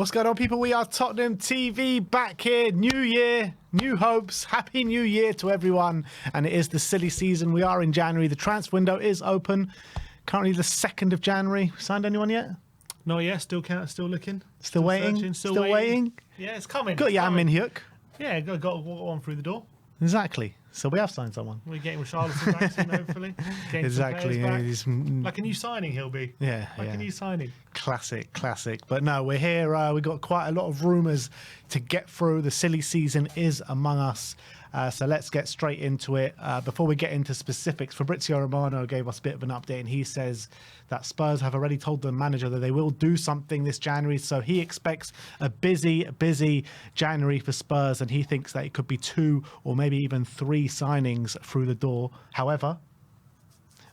What's going on, people? We are Tottenham TV back here. New year, new hopes. Happy New Year to everyone. And it is the silly season. We are in January. The transfer window is open. Currently the 2nd of January. Signed anyone yet? No, yeah, still looking. Still waiting? Searching, still waiting? Yeah, it's coming. Got your Min Hyuk. Yeah, got one through the door. Exactly. So we have signed someone. We're getting Richarlison back soon, hopefully. Getting Exactly. some players Yeah, back. Like a new signing, he'll be. Yeah. Like yeah. a new signing. Classic. But no, we're here. We've got quite a lot of rumours to get through. The silly season is among us. So let's get straight into it. Before we get into specifics, Fabrizio Romano gave us a bit of an update, and he says that Spurs have already told the manager that they will do something this January. So he expects a busy January for Spurs, and he thinks that it could be 2 or maybe even 3 signings through the door. However,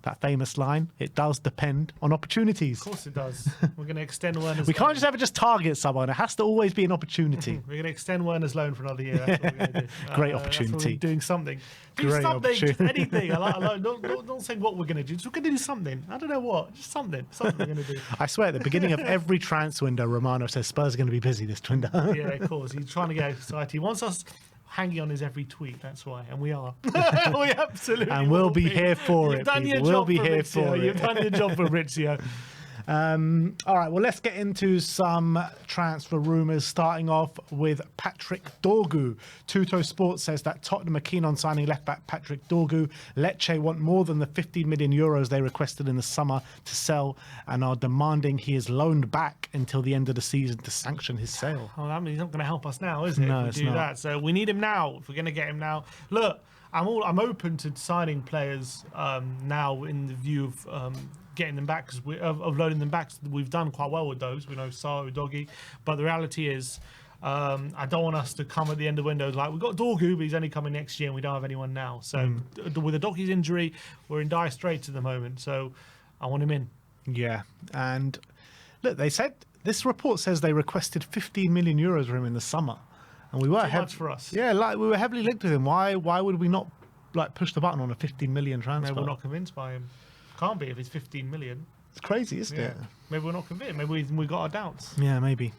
that famous line, it does depend on opportunities. Of course it does. We're going to extend Werner's We can't loan. just ever just target someone. It has to always be an opportunity. We're going to extend Werner's loan for another year. That's what we're going to do. Great That's what opportunity. we're doing something. Do Great something, just opportunity. anything. I like, don't say what we're going to do. Just we're going to do something. I don't know what. Just something. Something we're going to do. I swear, at the beginning of every transfer window, Romano says Spurs are going to be busy this window. Yeah, of course. He's trying to get excited. He wants us hanging on his every tweet. That's why, and we are. We absolutely. And we'll will be here for You've it, done your people. We'll job, be here Fabrizio. for it. You've done your job, Fabrizio. All right, well, let's get into some transfer rumours, starting off with Patrick Dorgu. Tutto Sport says that Tottenham are keen on signing left-back Patrick Dorgu. Lecce want more than the 15 million euros they requested in the summer to sell and are demanding he is loaned back until the end of the season to sanction his sale. Well, I mean, he's not going to help us now, is it? No, if it's we do not. that. So we need him now. If we're going to get him now, look, I'm open to signing players now in the view of getting them back, of loading them back. We've done quite well with those. We know Saar, Doggy, but the reality is, I don't want us to come at the end of the window like we've got Dorgu, but he's only coming next year, and we don't have anyone now. So with the Doggy's injury, we're in dire straits at the moment. So I want him in. Yeah, and look, they said this report says they requested 15 million euros for him in the summer, and we were Too much for us. Yeah, like we were heavily linked with him. Why would we not like push the button on a 15 million transfer? Maybe we're not convinced by him. Can't be if it's 15 million. It's crazy, isn't it? Maybe we're not convinced. Maybe we got our doubts. Yeah, maybe.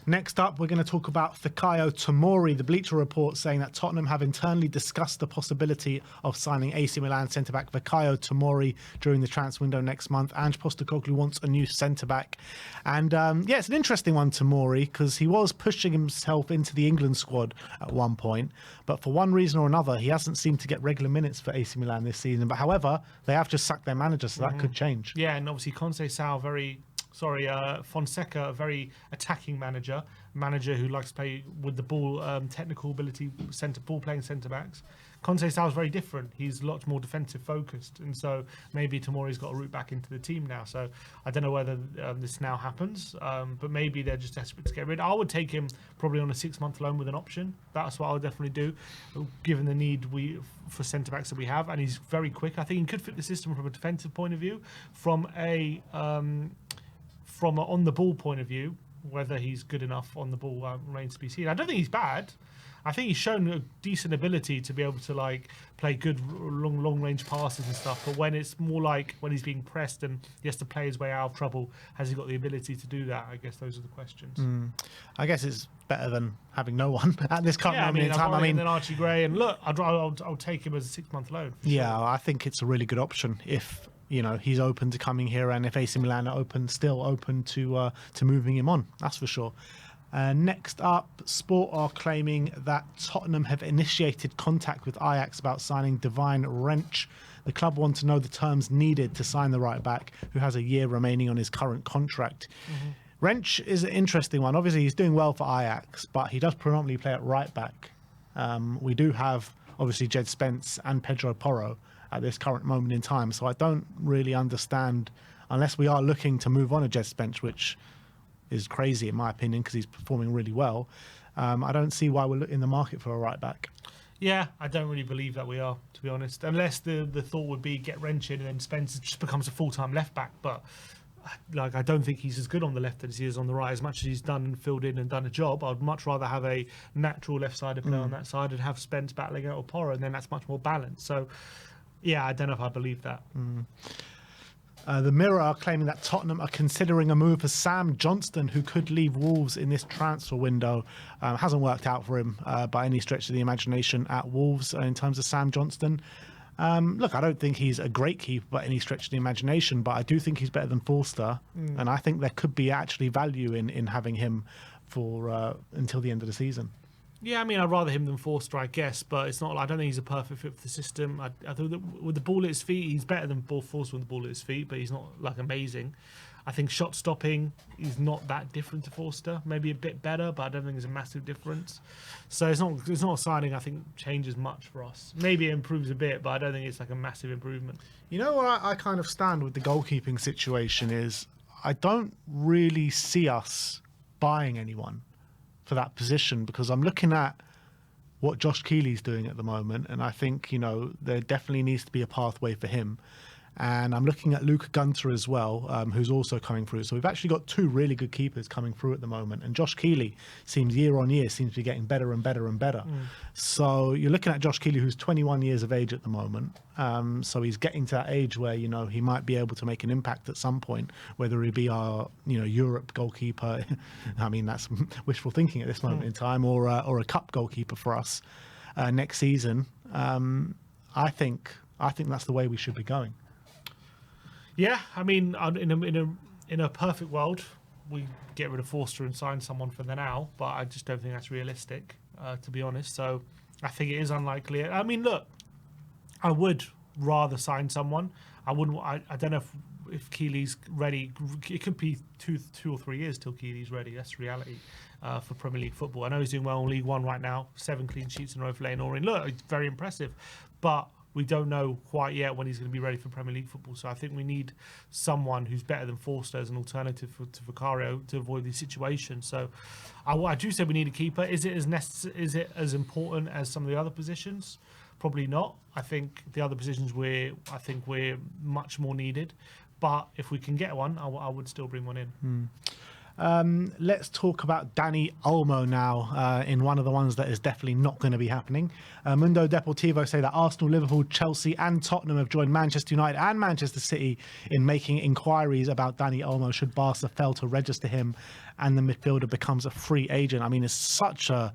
Next up, we're going to talk about Fikayo Tomori. The Bleacher Report saying that Tottenham have internally discussed the possibility of signing AC Milan centre-back Fikayo Tomori during the transfer window next month. Ange Postecoglou wants a new centre-back. And yeah, it's an interesting one, Tomori, because he was pushing himself into the England squad at one point. But for one reason or another, he hasn't seemed to get regular minutes for AC Milan this season. But however, they have just sacked their manager, so that could change. Yeah, and obviously Fonseca, a very attacking manager who likes to play with the ball, technical ability, ball playing centre backs. Conceição is very different. He's a lot more defensive focused, and so maybe Tomori's got a route back into the team now. So I don't know whether this now happens, but maybe they're just desperate to get rid. I would take him probably on a 6-month loan with an option. That's what I would definitely do, given the need for centre backs that we have, and he's very quick. I think he could fit the system from a defensive point of view, from an on the ball point of view. Whether he's good enough on the ball remains to be seen. I don't think he's bad. I think he's shown a decent ability to be able to like play good long range passes and stuff. But when it's more like when he's being pressed and he has to play his way out of trouble, has he got the ability to do that? I guess those are the questions. I guess it's better than having no one at this current moment in time. I mean, Archie Gray, and look, I'll take him as a 6-month loan. Yeah, sure. I think it's a really good option if he's open to coming here, and if AC Milan are still open to moving him on. That's for sure. Next up, Sport are claiming that Tottenham have initiated contact with Ajax about signing Devyne Rensch. The club want to know the terms needed to sign the right back, who has a year remaining on his current contract. Rensch is an interesting one. Obviously, he's doing well for Ajax, but he does predominantly play at right back. We do have, obviously, Jed Spence and Pedro Porro at this current moment in time. So I don't really understand, unless we are looking to move on a Jed Spence, which is crazy in my opinion because he's performing really well. I don't see why we're in the market for a right back. Yeah, I don't really believe that we are, to be honest. Unless the thought would be get Rensch in and then Spence just becomes a full-time left back. But like, I don't think he's as good on the left as he is on the right. As much as he's done and filled in and done a job, I'd much rather have a natural left-sided player on that side and have Spence battling out with Porro, and then that's much more balanced. So yeah, I don't know if I believe that. The Mirror are claiming that Tottenham are considering a move for Sam Johnstone, who could leave Wolves in this transfer window. Hasn't worked out for him by any stretch of the imagination at Wolves in terms of Sam Johnstone. Look, I don't think he's a great keeper by any stretch of the imagination, but I do think he's better than Forster. And I think there could be actually value in having him for until the end of the season. Yeah, I mean, I'd rather him than Forster, I guess, but it's not. I don't think he's a perfect fit for the system. I thought that with the ball at his feet, he's better than Forster with the ball at his feet, but he's not like amazing. I think shot stopping is not that different to Forster. Maybe a bit better, but I don't think there's a massive difference. So it's not a signing I think changes much for us. Maybe it improves a bit, but I don't think it's like a massive improvement. You know where I kind of stand with the goalkeeping situation is I don't really see us buying anyone for that position, because I'm looking at what Josh Keeley's doing at the moment, and I think, you know, there definitely needs to be a pathway for him. And I'm looking at Luca Gunter as well, who's also coming through. So we've actually got two really good keepers coming through at the moment. And Josh Keeley seems year on year seems to be getting better and better and better. So you're looking at Josh Keeley, who's 21 years of age at the moment. So he's getting to that age where, you know, he might be able to make an impact at some point, whether he be our, you know, Europe goalkeeper. I mean, that's wishful thinking at this moment in time, or a cup goalkeeper for us next season. I think that's the way we should be going. Yeah, I mean, in a perfect world, we get rid of Forster and sign someone for the now, but I just don't think that's realistic, to be honest. So I think it is unlikely. I mean, look, I would rather sign someone. I wouldn't. I don't know if Keeley's ready. It could be two or 3 years till Keeley's ready. That's reality for Premier League football. I know he's doing well in League One right now. 7 clean sheets in a row for Leyton Orient. Look, it's very impressive, but we don't know quite yet when he's going to be ready for Premier League football. So I think we need someone who's better than Forster as an alternative to Fikayo to avoid these situations. So I do say we need a keeper. Is it as important as some of the other positions? Probably not. I think the other positions we're much more needed. But if we can get one, I would still bring one in. Let's talk about Dani Olmo now, in one of the ones that is definitely not going to be happening. Mundo Deportivo say that Arsenal, Liverpool, Chelsea and Tottenham have joined Manchester United and Manchester City in making inquiries about Dani Olmo should Barca fail to register him and the midfielder becomes a free agent. I mean, it's such a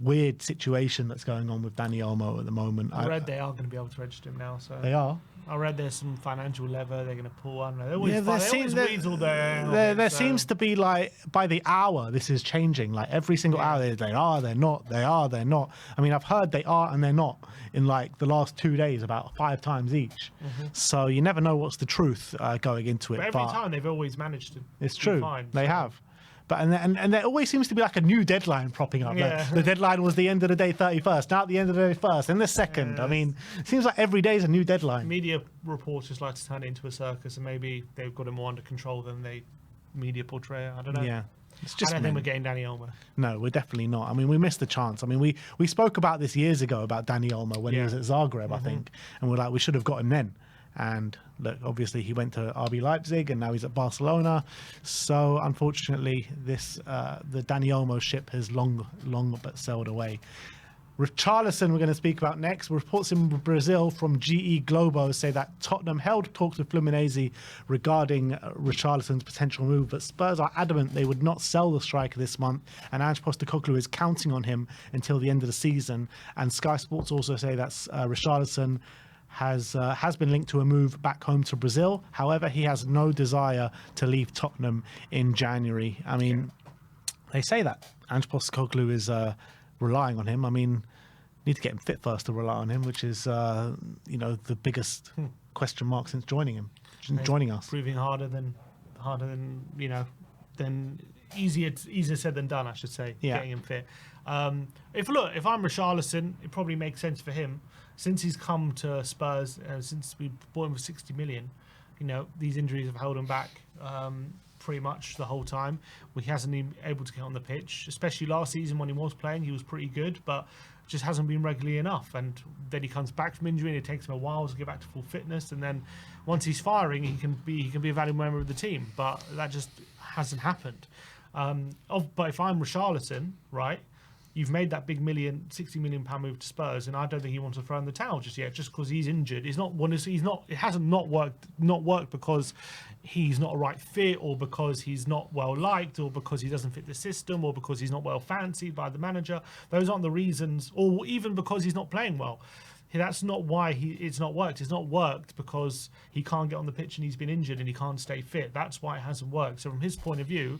weird situation that's going on with Dani Olmo at the moment. I read they are going to be able to register him now. So they are? I read there's some financial lever they're going to pull on. There seems to be, like, by the hour this is changing. Like every single hour they are, they're not, they are, they're not. I mean, I've heard they are and they're not in like the last 2 days about 5 times each. So you never know what's the truth going into it. But every time they've always managed to. It's true. Fine, they have. But and there always seems to be like a new deadline propping up. Yeah. The deadline was the end of the day 31st. Now at the end of the day 1st, and the 2nd. I mean, it seems like every day is a new deadline. Media reports just like to turn it into a circus, and maybe they've got it more under control than they media portray. I don't know. Yeah. It's just I don't think we're getting Dani Olmo. No, we're definitely not. I mean, we missed the chance. I mean, we spoke about this years ago about Dani Olmo when he was at Zagreb, I think, and we're like, we should have got him then. And look, obviously he went to RB Leipzig and now he's at Barcelona. So unfortunately, the Dani Olmo ship has long but sailed away. Richarlison we're going to speak about next. Reports in Brazil from GE Globo say that Tottenham held talks with Fluminense regarding Richarlison's potential move, but Spurs are adamant they would not sell the striker this month, and Ange Postecoglou is counting on him until the end of the season. And Sky Sports also say that Richarlison has been linked to a move back home to Brazil. However, he has no desire to leave Tottenham in January. I mean, they say that Ange Postecoglou is relying on him. I mean, need to get him fit first to rely on him, which is the biggest question mark since joining us. Proving harder than easier said than done, I should say. Yeah. Getting him fit. If I'm Richarlison, it probably makes sense for him. Since he's come to Spurs, since we bought him for 60 million, these injuries have held him back pretty much the whole time. He hasn't been able to get on the pitch, especially last season when he was playing. He was pretty good, but just hasn't been regularly enough. And then he comes back from injury, and it takes him a while to get back to full fitness. And then once he's firing, he can be a valuable member of the team. But that just hasn't happened. But if I'm Richarlison, right? you've made that big £60 million move to Spurs, and I don't think he wants to throw in the towel just yet, just because he's injured. It hasn't not worked because he's not a right fit, or because he's not well liked, or because he doesn't fit the system, or because he's not well fancied by the manager. Those aren't the reasons, or even because he's not playing well. That's not why it's not worked. It's not worked because he can't get on the pitch and he's been injured and he can't stay fit. That's why it hasn't worked. So from his point of view,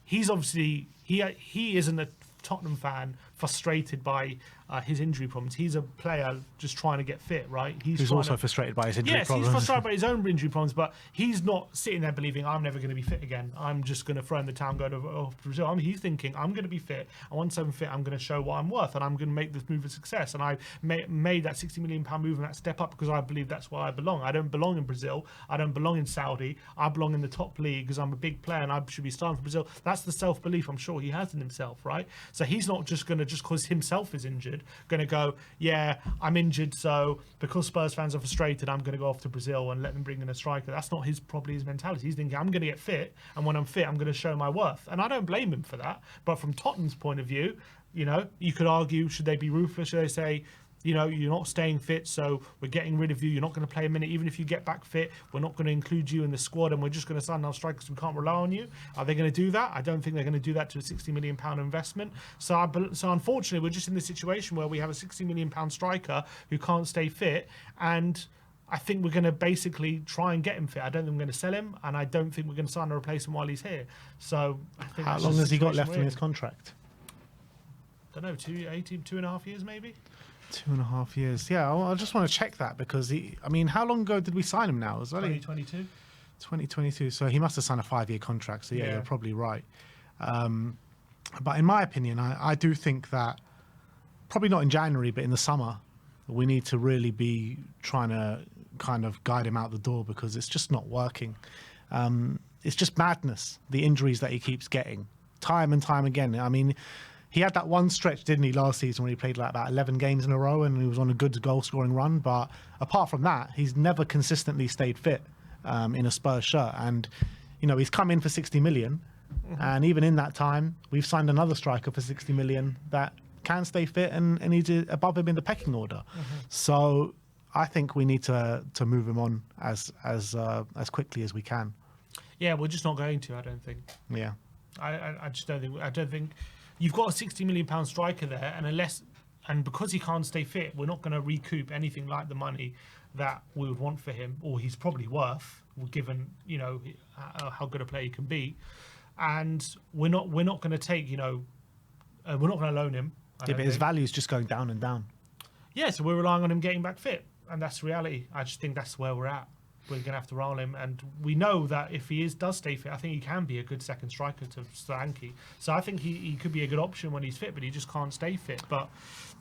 he's obviously he isn't a Tottenham fan frustrated by his injury problems. He's a player just trying to get fit, right? He's also frustrated by his injury problems. Yes, he's frustrated by his own injury problems, but he's not sitting there believing I'm never going to be fit again. I'm just going to throw in the towel and go to Brazil. He's thinking I'm going to be fit, and once I'm fit, I'm going to show what I'm worth, and I'm going to make this move a success. And I made that £60 million move and that step up because I believe that's where I belong. I don't belong in Brazil. I don't belong in Saudi. I belong in the top league because I'm a big player and I should be starting for Brazil. That's the self-belief I'm sure he has in himself, right? So he's not just going to, just because himself is injured, going to go, yeah, I'm injured, so because Spurs fans are frustrated, I'm going to go off to Brazil and let them bring in a striker. That's not probably his mentality. He's thinking, I'm going to get fit, and when I'm fit, I'm going to show my worth. And I don't blame him for that. But from Tottenham's point of view, you could argue, should they be ruthless? Should they say, you're not staying fit, so we're getting rid of you. You're not going to play a minute. Even if you get back fit, we're not going to include you in the squad, and we're just going to sign our strikers. We can't rely on you. Are they going to do that? I don't think they're going to do that to a £60 million investment. So unfortunately, we're just in this situation where we have a £60 million striker who can't stay fit, and I think we're going to basically try and get him fit. I don't think we're going to sell him, and I don't think we're going to sign a replacement while he's here. So I think how long has he got left in his contract? I don't know, 2.5 years maybe. 2.5 years. Yeah, I just want to check that because how long ago did we sign him now? 2022. 2022. So he must have signed a 5-year contract. So yeah, you're probably right. But in my opinion, I do think that probably not in January, but in the summer, we need to really be trying to kind of guide him out the door because it's just not working. It's just madness, the injuries that he keeps getting time and time again. He had that one stretch, didn't he, last season when he played like about 11 games in a row and he was on a good goal-scoring run. But apart from that, he's never consistently stayed fit in a Spurs shirt. And, he's come in for 60 million. Mm-hmm. And even in that time, we've signed another striker for 60 million that can stay fit and he's above him in the pecking order. Mm-hmm. So I think we need to move him on as quickly as we can. Yeah, we're just not going to, I don't think. Yeah. I just don't think... You've got a £60 million striker there, and because he can't stay fit, we're not going to recoup anything like the money that we would want for him, or he's probably worth, given how good a player he can be. And we're not going to take, we're not going to loan him. Yeah, but his value is just going down and down. Yeah, so we're relying on him getting back fit, and that's reality. I just think that's where we're at. We're going to have to roll him, and we know that if he does stay fit, I think he can be a good second striker to Solanke. So I think he could be a good option when he's fit, but he just can't stay fit. But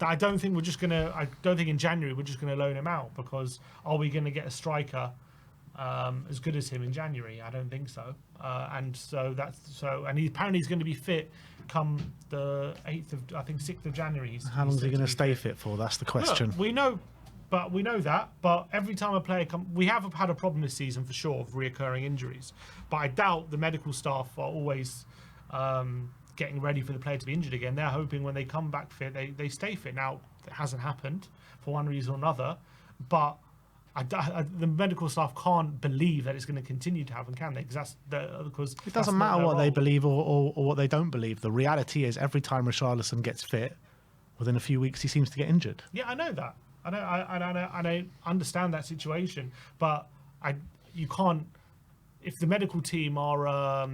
I don't think in January we're just going to loan him out, because are we going to get a striker as good as him in January? I don't think so. And apparently he's going to be fit come the 6th of January. How long is he going to stay fit for? That's the question. Look, we know that, but every time a player we have had a problem this season for sure of reoccurring injuries. But I doubt the medical staff are always getting ready for the player to be injured again. They're hoping when they come back fit, they stay fit. Now, it hasn't happened for one reason or another, but the medical staff can't believe that it's going to continue to happen, can they? Because it doesn't matter what they believe or what they don't believe. The reality is every time Richarlison gets fit, within a few weeks he seems to get injured. Yeah, I know that. I understand that situation, but you can't. If the medical team are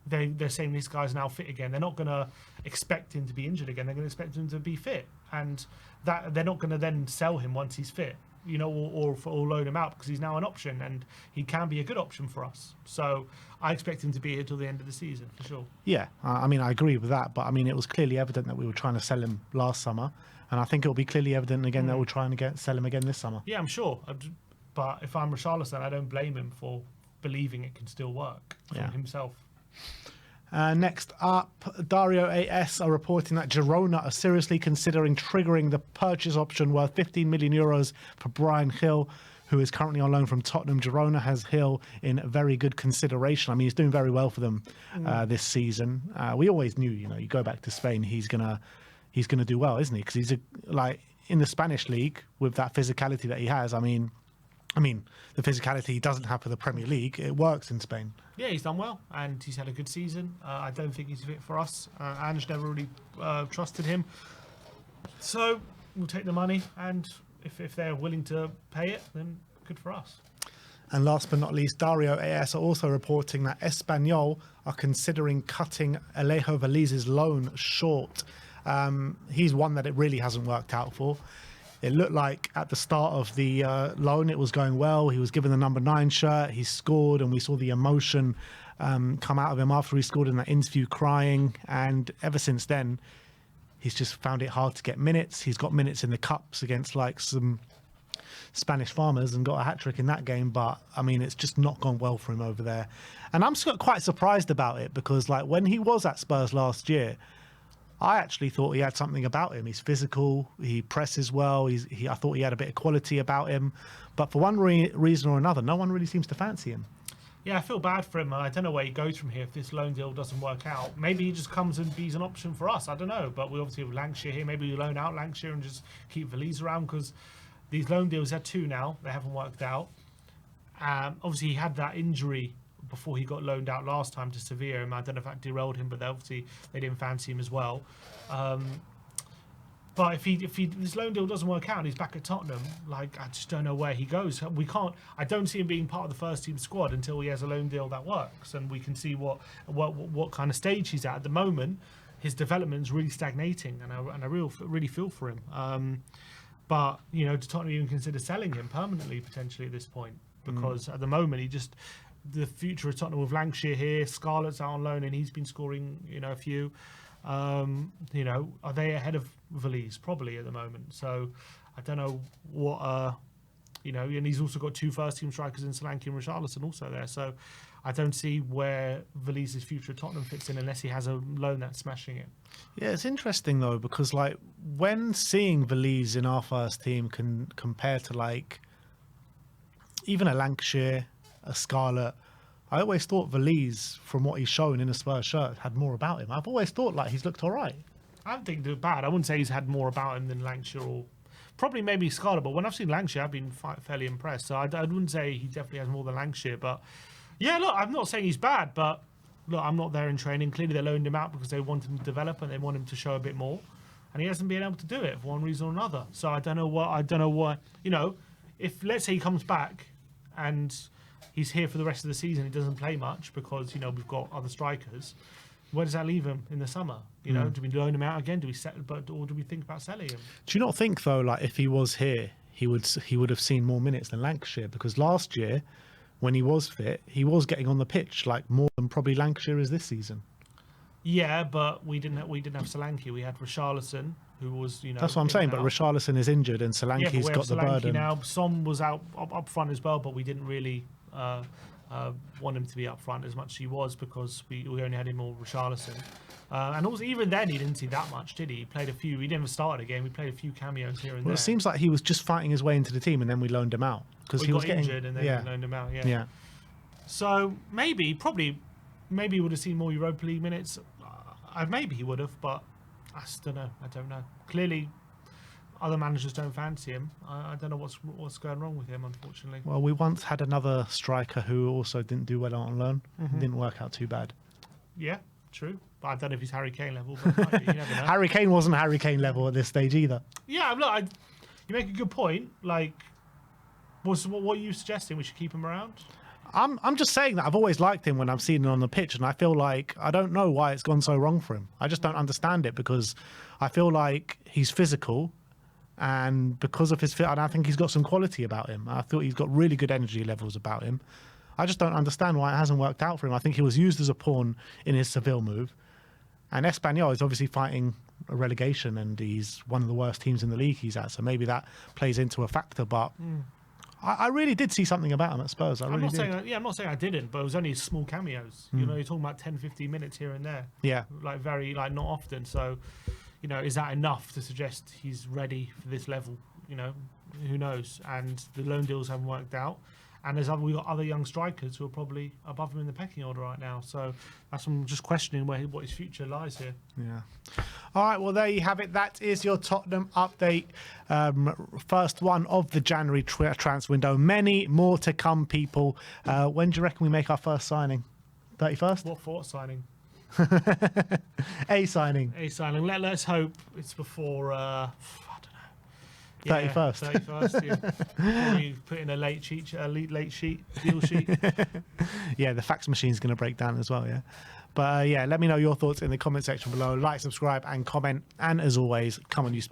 they're saying this guy's now fit again, they're not going to expect him to be injured again. They're going to expect him to be fit, and that they're not going to then sell him once he's fit, or loan him out, because he's now an option and he can be a good option for us. So I expect him to be here till the end of the season for sure. Yeah, I agree with that, but it was clearly evident that we were trying to sell him last summer. And I think it'll be clearly evident again that we're trying to sell him again this summer. Yeah, I'm sure. But if I'm Richarlison, I don't blame him for believing it can still work from himself. Next up, Dario AS are reporting that Girona are seriously considering triggering the purchase option worth €15 million for Bryan Gil, who is currently on loan from Tottenham. Girona has Gil in very good consideration. I mean, he's doing very well for them this season. We always knew, you go back to Spain, he's gonna do well, isn't he? Because he's like in the Spanish league with that physicality that he has. I mean, the physicality he doesn't have for the Premier League, it works in Spain. Yeah, he's done well, and he's had a good season. I don't think he's fit for us. Ange never really trusted him. So we'll take the money, and if they're willing to pay it, then good for us. And last but not least, Dario AS are also reporting that Espanyol are considering cutting Alejo Veliz's loan short. He's one that it really hasn't worked out for. It looked like at the start of the loan, it was going well. He was given the number 9 shirt. He scored, and we saw the emotion come out of him after he scored in that interview, crying. And ever since then, he's just found it hard to get minutes. He's got minutes in the cups against like some Spanish farmers and got a hat-trick in that game. But, I mean, it's just not gone well for him over there. And I'm quite surprised about it because, like, when he was at Spurs last year, I actually thought he had something about him. He's physical. He presses well. I thought he had a bit of quality about him. But for one reason or another, no one really seems to fancy him. Yeah, I feel bad for him. I don't know where he goes from here if this loan deal doesn't work out. Maybe he just comes and he's an option for us. I don't know. But we obviously have Lancashire here. Maybe we loan out Lancashire and just keep Veliz around because these loan deals, had 2 now. They haven't worked out. Obviously, he had that injury before he got loaned out last time to Sevilla, and I don't know if that derailed him, but they didn't fancy him as well. But if this loan deal doesn't work out and he's back at Tottenham, like I just don't know where he goes. I don't see him being part of the first team squad until he has a loan deal that works, and we can see what kind of stage he's at. At the moment, his development's really stagnating, and I really feel for him. But does Tottenham even consider selling him permanently potentially at this point? Because at the moment the future of Tottenham with Lancashire here, Scarlett's out on loan, and he's been scoring, a few. Are they ahead of Veliz? Probably at the moment. So I don't know what, and he's also got 2 first-team strikers in Solanke and Richarlison also there. So I don't see where Veliz's future at Tottenham fits in unless he has a loan that's smashing it. Yeah, it's interesting though, because like when seeing Veliz in our first team can compare to like even a Lancashire, a Scarlett, I always thought Veliz, from what he's shown in a Spurs shirt, had more about him. I've always thought like he's looked all right. I don't think they're bad. I wouldn't say he's had more about him than Lancashire or probably maybe Scarlett, but when I've seen Lancashire, I've been fairly impressed. So I wouldn't say he definitely has more than Lancashire. But yeah, look, I'm not saying he's bad, but look, I'm not there in training. Clearly they loaned him out because they want him to develop and they want him to show a bit more. And he hasn't been able to do it for one reason or another. So I don't know why, if let's say he comes back and he's here for the rest of the season, he doesn't play much because, we've got other strikers. Where does that leave him in the summer? Do we loan him out again? Or do we think about selling him? Do you not think though, like if he was here, he would have seen more minutes than Lancashire? Because last year, when he was fit, he was getting on the pitch like more than probably Lancashire is this season. Yeah, but we didn't have Solanke. We had Richarlison, who was, That's what I'm saying. But Richarlison is injured, and Solanke's got the burden. Now Son was out up front as well, but we didn't really want him to be up front as much as he was because we only had him or Richarlison. And also, even then, he didn't see that much, did he? He played a few. He never started a game. We played a few cameos here and there. It seems like he was just fighting his way into the team, and then we loaned him out because he was getting injured, and then we loaned him out. Yeah. So maybe he would have seen more Europa League minutes. Maybe he would have, but I just don't know. I don't know. Clearly, other managers don't fancy him. I don't know what's going wrong with him, unfortunately. Well, we once had another striker who also didn't do well on loan. Didn't work out too bad. Yeah, true. But I don't know if he's Harry Kane level. But you never know. Harry Kane wasn't Harry Kane level at this stage either. Yeah, look, you make a good point. Like, what are you suggesting? We should keep him around? I'm just saying that I've always liked him when I've seen him on the pitch, and I feel like I don't know why it's gone so wrong for him. I just don't understand it because I feel like he's physical, and because of his fit, I think he's got some quality about him. I thought he's got really good energy levels about him. I just don't understand why it hasn't worked out for him. I think he was used as a pawn in his Seville move, and Espanyol is obviously fighting a relegation, and he's one of the worst teams in the league he's at, so maybe that plays into a factor, but I really did see something about him at Spurs. I'm not saying I didn't, but it was only small cameos. You're talking about 10, 15 minutes here and there. Yeah. Like not often. So, is that enough to suggest he's ready for this level? who knows? And the loan deals haven't worked out. And we've got other young strikers who are probably above him in the pecking order right now. So that's I'm just questioning what his future lies here. Yeah. All right, well, there you have it. That is your Tottenham update. First one of the January transfer window. Many more to come, people. When do you reckon we make our first signing? 31st? What for signing? A signing. A signing. Let's hope it's before... I don't know. 31st. 31st, yeah. Probably put in a late sheet, deal sheet. Yeah, the fax machine's going to break down as well, yeah. But yeah, let me know your thoughts in the comment section below. Like, subscribe, and comment. And as always, come on, you